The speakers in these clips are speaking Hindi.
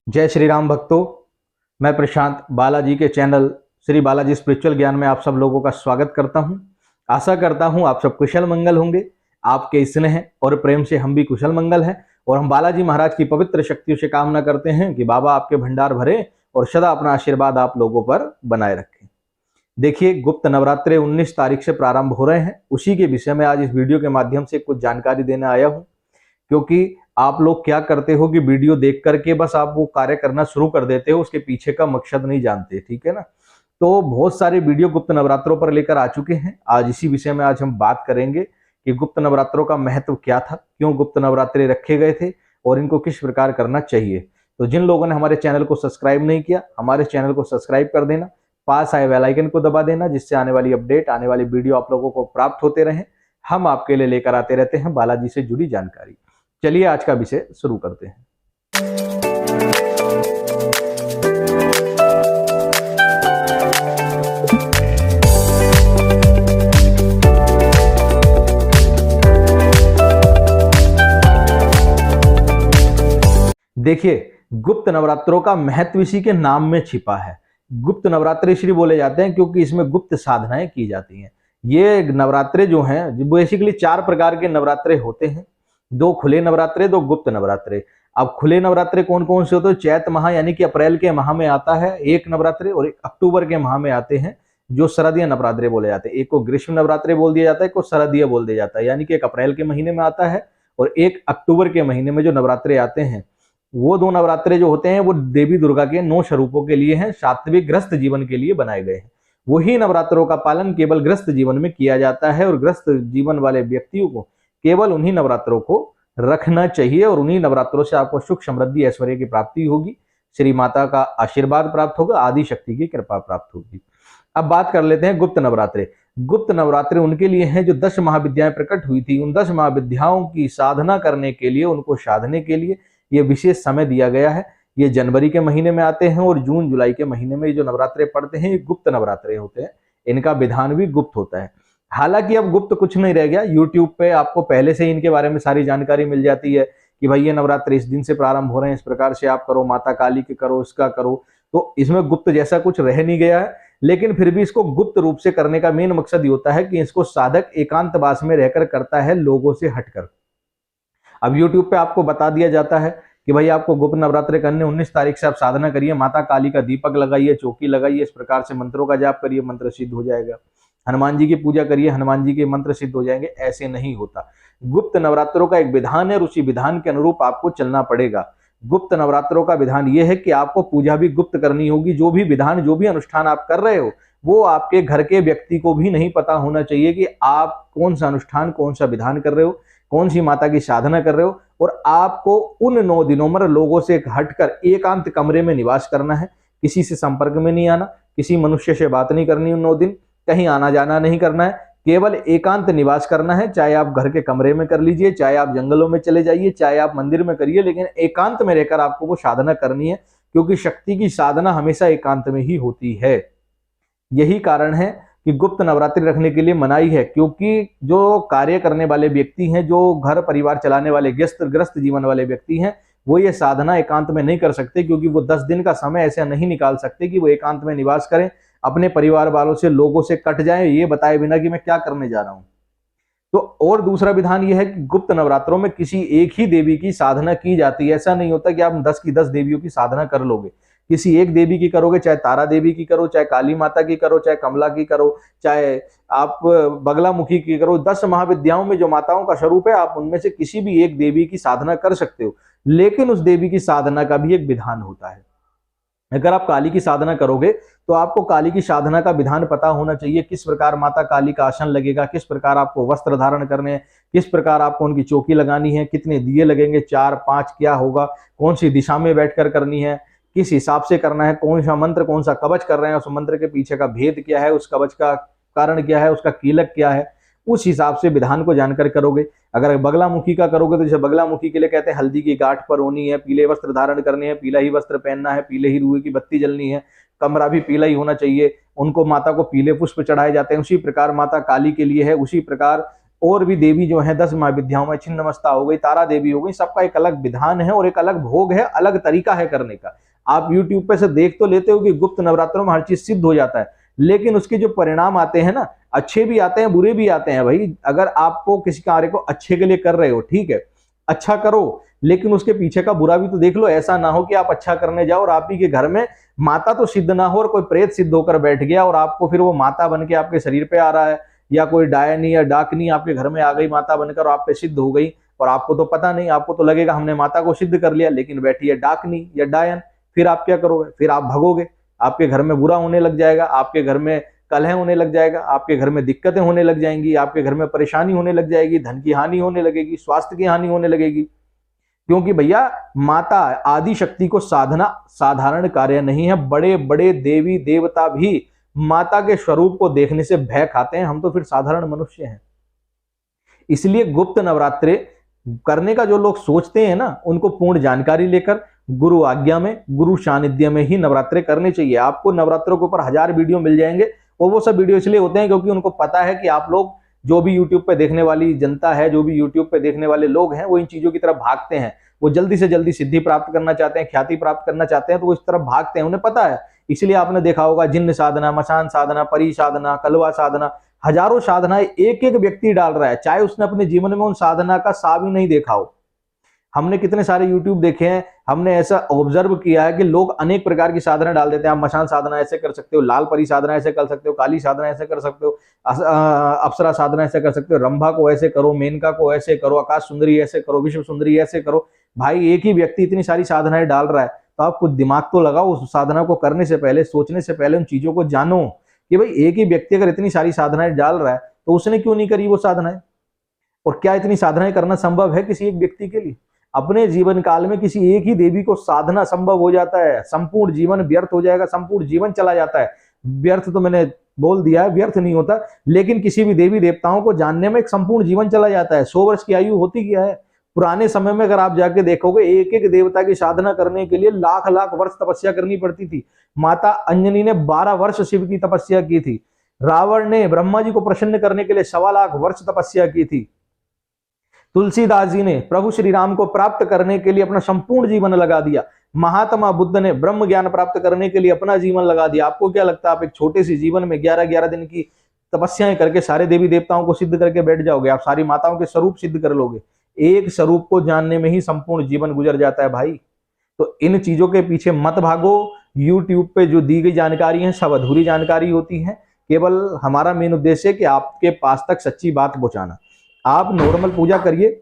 जय श्री राम भक्तों। मैं प्रशांत बालाजी के चैनल श्री बालाजी स्पिरिचुअल ज्ञान में आप सब लोगों का स्वागत करता हूं। आशा करता हूं आप सब कुशल मंगल होंगे। आपके स्नेह और प्रेम से हम भी कुशल मंगल हैं और हम बालाजी महाराज की पवित्र शक्तियों से कामना करते हैं कि बाबा आपके भंडार भरे और सदा अपना आशीर्वाद आप लोगों पर बनाए रखें। देखिए, गुप्त नवरात्रे 19 तारीख से प्रारंभ हो रहे हैं। उसी के विषय में आज इस वीडियो के माध्यम से कुछ जानकारी देने आया हूं, क्योंकि आप लोग क्या करते हो कि वीडियो देख करके बस आप वो कार्य करना शुरू कर देते हो, उसके पीछे का मकसद नहीं जानते। ठीक है ना। तो बहुत सारे वीडियो गुप्त नवरात्रों पर लेकर आ चुके हैं। आज इसी विषय में आज हम बात करेंगे कि गुप्त नवरात्रों का महत्व क्या था, क्यों गुप्त नवरात्रे रखे गए थे और इनको किस प्रकार करना चाहिए। तो जिन लोगों ने हमारे चैनल को सब्सक्राइब नहीं किया, हमारे चैनल को सब्सक्राइब कर देना, पास आए बेल आइकन को दबा देना, जिससे आने वाली अपडेट, आने वाली वीडियो आप लोगों को प्राप्त होते रहे। हम आपके लिए लेकर आते रहते हैं बालाजी से जुड़ी जानकारी। चलिए आज का विषय शुरू करते हैं। देखिए, गुप्त नवरात्रों का महत्व इसी के नाम में छिपा है। गुप्त नवरात्रे इसलिए बोले जाते हैं क्योंकि इसमें गुप्त साधनाएं की जाती हैं। ये नवरात्रे जो हैं बेसिकली 4 प्रकार के नवरात्रे होते हैं। 2 खुले नवरात्रे, 2 गुप्त नवरात्रे। अब खुले नवरात्रे कौन कौन से होते हैं? चैत माह यानी कि अप्रैल के माह में आता है एक नवरात्रे, और एक अक्टूबर के माह में आते हैं जो शरदीय नवरात्रे बोले जाते हैं। एक को ग्रीष्म नवरात्रे बोल दिया जाता है, एक को शरदीय बोल दिया जाता है। यानी कि एक अप्रैल के महीने में आता है और एक अक्टूबर के महीने में जो नवरात्रे आते हैं, वो 2 नवरात्रे जो होते हैं वो देवी दुर्गा के 9 स्वरूपों के लिए हैं, सात्विक ग्रस्त जीवन के लिए बनाए गए हैं। वही नवरात्रों का पालन केवल ग्रस्त जीवन में किया जाता है और ग्रस्त जीवन वाले व्यक्तियों को केवल उन्हीं नवरात्रों को रखना चाहिए और उन्हीं नवरात्रों से आपको सुख, समृद्धि, ऐश्वर्य की प्राप्ति होगी, श्री माता का आशीर्वाद प्राप्त होगा, आदि शक्ति की कृपा प्राप्त होगी। अब बात कर लेते हैं गुप्त नवरात्रे। गुप्त नवरात्रे उनके लिए हैं जो 10 महाविद्याएं प्रकट हुई थी। उन 10 महाविद्याओं की साधना करने के लिए, उनको साधने के लिए ये विशेष समय दिया गया है। ये जनवरी के महीने में आते हैं और जून जुलाई के महीने में जो नवरात्रे पड़ते हैं ये गुप्त नवरात्रे होते हैं। इनका विधान भी गुप्त होता है। हालांकि अब गुप्त कुछ नहीं रह गया, यूट्यूब पे आपको पहले से ही इनके बारे में सारी जानकारी मिल जाती है कि भाई ये नवरात्रे इस दिन से प्रारंभ हो रहे हैं, इस प्रकार से आप करो, माता काली के करो, इसका करो। तो इसमें गुप्त जैसा कुछ रह नहीं गया है, लेकिन फिर भी इसको गुप्त रूप से करने का मेन मकसद ये होता है कि इसको साधक एकांतवास में रहकर करता है, लोगों से हटकर। अब यूट्यूब पे आपको बता दिया जाता है कि भाई आपको गुप्त नवरात्रे करने 19 तारीख से आप साधना करिए, माता काली का दीपक लगाइए, चौकी लगाइए, इस प्रकार से मंत्रों का जाप करिए, मंत्र सिद्ध हो जाएगा। हनुमान जी की पूजा करिए, हनुमान जी के मंत्र सिद्ध हो जाएंगे। ऐसे नहीं होता। गुप्त नवरात्रों का एक विधान है और उसी विधान के अनुरूप आपको चलना पड़ेगा। गुप्त नवरात्रों का विधान यह है कि आपको पूजा भी गुप्त करनी होगी। जो भी विधान, जो भी अनुष्ठान आप कर रहे हो, वो आपके घर के व्यक्ति को भी नहीं पता होना चाहिए कि आप कौन सा अनुष्ठान, कौन सा विधान कर रहे हो, कौन सी माता की साधना कर रहे हो। और आपको उन 9 दिनों में लोगों से हटकर एकांत कमरे में निवास करना है। किसी से संपर्क में नहीं आना, किसी मनुष्य से बात नहीं करनी उन 9 दिन, कहीं आना जाना नहीं करना है, केवल एकांत निवास करना है। चाहे आप घर के कमरे में कर लीजिए, चाहे आप जंगलों में चले जाइए, चाहे आप मंदिर में करिए, लेकिन एकांत में रहकर आपको वो साधना करनी है, क्योंकि शक्ति की साधना हमेशा एकांत में ही होती है। यही कारण है कि गुप्त नवरात्रि रखने के लिए मनाही है, क्योंकि जो कार्य करने वाले व्यक्ति हैं, जो घर परिवार चलाने वाले ग्रस्त जीवन वाले व्यक्ति हैं, वो ये साधना एकांत में नहीं कर सकते, क्योंकि वो 10 दिन का समय ऐसे नहीं निकाल सकते कि वो एकांत में निवास करें, अपने परिवार वालों से, लोगों से कट जाएं, ये बताए बिना कि मैं क्या करने जा रहा हूं। तो और दूसरा विधान यह है कि गुप्त नवरात्रों में किसी एक ही देवी की साधना की जाती है। ऐसा नहीं होता कि आप 10 की 10 देवियों की साधना कर लोगे। किसी एक देवी की करोगे, चाहे तारा देवी की करो, चाहे काली माता की करो, चाहे कमला की करो, चाहे आप बगलामुखी की करो। 10 महाविद्याओं में जो माताओं का स्वरूप है, आप उनमें से किसी भी एक देवी की साधना कर सकते हो, लेकिन उस देवी की साधना का भी एक विधान होता है। अगर आप काली की साधना करोगे तो आपको काली की साधना का विधान पता होना चाहिए। किस प्रकार माता काली का आसन लगेगा, किस प्रकार आपको वस्त्र धारण करने हैं, किस प्रकार आपको उनकी चौकी लगानी है, कितने दिए लगेंगे, 4 5 क्या होगा, कौन सी दिशा में बैठकर करनी है, किस हिसाब से करना है, कौन सा मंत्र, कौन सा कवच कर रहे हैं, उस मंत्र के पीछे का भेद क्या है, उस कवच का कारण क्या है, उसका कीलक क्या है, उस हिसाब से विधान को जानकर करोगे। अगर बगलामुखी का करोगे तो जैसे बगलामुखी के लिए कहते हैं हल्दी की गांठ पर होनी है, पीले वस्त्र धारण करने हैं, पीला ही वस्त्र पहनना है, पीले ही रुए की बत्ती जलनी है, कमरा भी पीला ही होना चाहिए, उनको माता को पीले पुष्प चढ़ाए जाते हैं। उसी प्रकार माता काली के लिए है, उसी प्रकार और भी देवी जो है 10 महाविद्याओं में छिन्नमस्ता हो गई, तारा देवी हो गई, सबका एक अलग विधान है और एक अलग भोग है, अलग तरीका है करने का। आप यूट्यूब पे से देख तो लेते हो कि गुप्त नवरात्रों में हर चीज सिद्ध हो जाता है, लेकिन उसके जो परिणाम आते हैं ना, अच्छे भी आते हैं बुरे भी आते हैं भाई। अगर आपको किसी कार्य को अच्छे के लिए कर रहे हो, ठीक है, अच्छा करो, लेकिन उसके पीछे का बुरा भी तो देख लो। ऐसा ना हो कि आप अच्छा करने जाओ और आप ही के घर में माता तो सिद्ध ना हो और कोई प्रेत सिद्ध होकर बैठ गया और आपको फिर वो माता बन के आपके शरीर पे आ रहा है, या कोई डायनी या डाकनी आपके घर में आ गई माता बनकर और आप पे सिद्ध हो गई और आपको तो पता नहीं। आपको तो लगेगा हमने माता को सिद्ध कर लिया, लेकिन बैठी है डाकनी या डायन। फिर आप क्या करोगे? फिर आप भगोगे, आपके घर में बुरा होने लग जाएगा, आपके घर में कलह होने लग जाएगा, आपके घर में दिक्कतें होने लग जाएंगी, आपके घर में परेशानी होने लग जाएगी, धन की हानि होने लगेगी, स्वास्थ्य की हानि होने लगेगी। क्योंकि भैया माता आदि शक्ति को साधना साधारण कार्य नहीं है। बड़े बड़े देवी देवता भी माता के स्वरूप को देखने से भय खाते हैं, हम तो फिर साधारण मनुष्य हैं। इसलिए गुप्त नवरात्रे करने का जो लोग सोचते हैं ना, उनको पूर्ण जानकारी लेकर गुरु आज्ञा में, गुरु सानिध्य में ही नवरात्रे करने चाहिए। आपको नवरात्रों के ऊपर 1000 वीडियो मिल जाएंगे और वो सब वीडियो इसलिए होते हैं क्योंकि उनको पता है कि आप लोग, जो भी यूट्यूब पे देखने वाली जनता है, जो भी यूट्यूब पे देखने वाले लोग हैं, वो इन चीजों की तरफ भागते हैं। वो जल्दी से जल्दी सिद्धि प्राप्त करना चाहते हैं, ख्याति प्राप्त करना चाहते हैं, तो वो इस तरफ भागते हैं, उन्हें पता है। इसलिए आपने देखा होगा जिन्न साधना, मसान साधना, परी साधना, कलवा साधना, हजारों साधनाएं एक एक व्यक्ति डाल रहा है, चाहे उसने अपने जीवन में उन साधना का सा भी नहीं देखा हो। हमने कितने सारे यूट्यूब देखे हैं, हमने ऐसा ऑब्जर्व किया है कि लोग अनेक प्रकार की साधना डाल देते हैं। आप मशान साधना ऐसे कर सकते हो, लाल परी साधना ऐसे कर सकते हो, काली साधना ऐसे कर सकते हो, अप्सरा साधना ऐसे कर सकते हो, रंभा को ऐसे करो, मेनका को ऐसे करो, आकाश सुंदरी ऐसे करो, विश्व सुंदरी ऐसे करो। भाई एक ही व्यक्ति इतनी सारी साधनाएं डाल रहा है, तो आप कुछ दिमाग तो लगाओ। उस साधना को करने से पहले, सोचने से पहले उन चीजों को जानो कि भाई एक ही व्यक्ति अगर इतनी सारी साधनाएं डाल रहा है तो उसने क्यों नहीं करी वो साधनाएं, और क्या इतनी साधनाएं करना संभव है किसी एक व्यक्ति के लिए? अपने जीवन काल में किसी एक ही देवी को साधना संभव हो जाता है, संपूर्ण जीवन व्यर्थ हो जाएगा, संपूर्ण जीवन चला जाता है। व्यर्थ तो मैंने बोल दिया है, व्यर्थ नहीं होता, लेकिन किसी भी देवी देवताओं को जानने में एक संपूर्ण जीवन चला जाता है। 100 वर्ष की आयु होती क्या है? पुराने समय में अगर आप जाके देखोगे, एक एक देवता की साधना करने के लिए लाख लाख वर्ष तपस्या करनी पड़ती थी। माता अंजनी ने 12 वर्ष शिव की तपस्या की थी। रावण ने ब्रह्मा जी को प्रसन्न करने के लिए 1.25 लाख वर्ष तपस्या की थी। तुलसीदास जी ने प्रभु श्री राम को प्राप्त करने के लिए अपना संपूर्ण जीवन लगा दिया। महात्मा बुद्ध ने ब्रह्म ज्ञान प्राप्त करने के लिए अपना जीवन लगा दिया। आपको क्या लगता है आप एक छोटे से जीवन में 11-11 दिन की तपस्याएं करके सारे देवी देवताओं को सिद्ध करके बैठ जाओगे? आप सारी माताओं के स्वरूप सिद्ध कर लोगे? एक स्वरूप को जानने में ही संपूर्ण जीवन गुजर जाता है भाई। तो इन चीजों के पीछे मत भागो। यूट्यूब पे जो दी गई जानकारी है सब अधूरी जानकारी होती है। केवल हमारा मेन उद्देश्य है कि आपके पास तक सच्ची बात पहुंचाना। आप नॉर्मल पूजा करिए,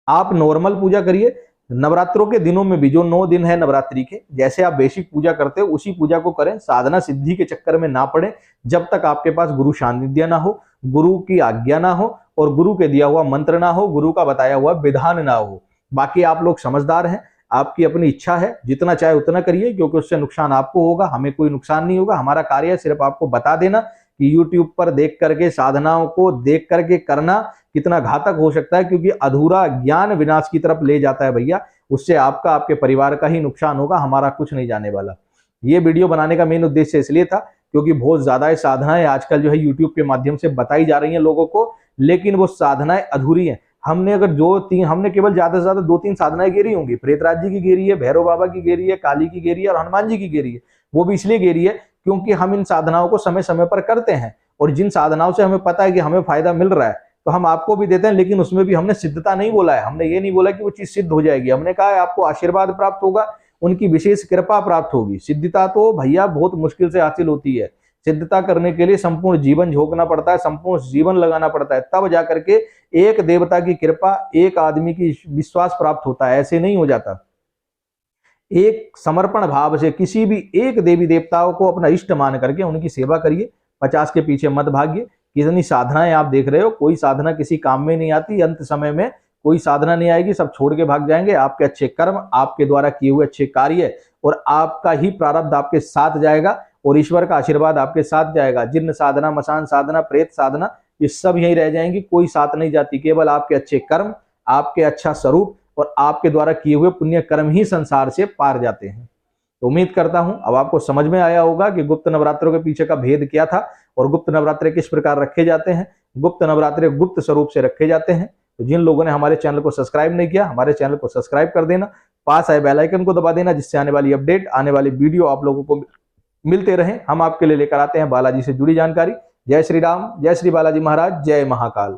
आप नॉर्मल पूजा करिए। नवरात्रों के दिनों में भी, जो 9 दिन है नवरात्रि के, जैसे आप बेसिक पूजा करते हो उसी पूजा को करें। साधना सिद्धि के चक्कर में ना पड़े जब तक आपके पास गुरु सानिध्य ना हो, गुरु की आज्ञा ना हो और गुरु के दिया हुआ मंत्र ना हो, गुरु का बताया हुआ विधान ना हो। बाकी आप लोग समझदार हैं, आपकी अपनी इच्छा है, जितना चाहे उतना करिए, क्योंकि उससे नुकसान आपको होगा, हमें कोई नुकसान नहीं होगा। हमारा कार्य है सिर्फ आपको बता देना कि यूट्यूब पर देख करके, साधनाओं को देख करके करना कितना घातक हो सकता है, क्योंकि अधूरा ज्ञान विनाश की तरफ ले जाता है भैया। उससे आपका, आपके परिवार का ही नुकसान होगा, हमारा कुछ नहीं जाने वाला। ये वीडियो बनाने का मेन उद्देश्य इसलिए था क्योंकि बहुत ज्यादा साधनाएं आजकल जो है यूट्यूब के माध्यम से बताई जा रही हैं लोगों को, लेकिन वो साधनाएं अधूरी हैं। हमने अगर हमने केवल ज्यादा से ज्यादा 2-3 साधनाएं गेरी होंगी। प्रेतराज जी की गेरी है, भैरव बाबा की गेरी है, काली की गेरी है और हनुमान जी की गेरी है। वो भी इसलिए गेरी है क्योंकि हम इन साधनाओं को समय समय पर करते हैं, और जिन साधनाओं से हमें पता है कि हमें फायदा मिल रहा है तो हम आपको भी देते हैं। लेकिन उसमें भी हमने सिद्धता नहीं बोला है, हमने ये नहीं बोला कि वो चीज सिद्ध हो जाएगी। हमने कहा है आपको आशीर्वाद प्राप्त होगा, उनकी विशेष कृपा प्राप्त होगी। सिद्धता तो भैया बहुत मुश्किल से हासिल होती है। सिद्धता करने के लिए संपूर्ण जीवन झोंकना पड़ता है, संपूर्ण जीवन लगाना पड़ता है, तब जाकर के एक देवता की कृपा, एक आदमी की विश्वास प्राप्त होता है। ऐसे नहीं हो जाता। एक समर्पण भाव से किसी भी एक देवी देवताओं को अपना इष्ट मान करके उनकी सेवा करिए। 50 के पीछे मत भागिए। कितनी साधनाएं आप देख रहे हो, कोई साधना किसी काम में नहीं आती। अंत समय में कोई साधना नहीं आएगी, सब छोड़ के भाग जाएंगे। आपके अच्छे कर्म, आपके द्वारा किए हुए अच्छे कार्य और आपका ही प्रारब्ध आपके साथ जाएगा और ईश्वर का आशीर्वाद आपके साथ जाएगा। जिन्न साधना, मसान साधना, प्रेत साधना, ये सब यहीं रह जाएंगी, कोई साथ नहीं जाती। केवल आपके अच्छे कर्म, आपके अच्छा स्वरूप और आपके द्वारा किए हुए पुण्य कर्म ही संसार से पार जाते हैं। तो उम्मीद करता हूं अब आपको समझ में आया होगा कि गुप्त नवरात्रों के पीछे का भेद क्या था और गुप्त नवरात्रे किस प्रकार रखे जाते हैं। गुप्त नवरात्रे गुप्त स्वरूप से रखे जाते हैं। तो जिन लोगों ने हमारे चैनल को सब्सक्राइब नहीं किया, हमारे चैनल को सब्सक्राइब कर देना, पास आए बेल आइकन को दबा देना, जिससे आने वाली अपडेट, आने वाली वीडियो आप लोगों को मिलते रहें। हम आपके लिए लेकर आते हैं बालाजी से जुड़ी जानकारी। जय श्री राम, जय श्री बालाजी महाराज, जय महाकाल।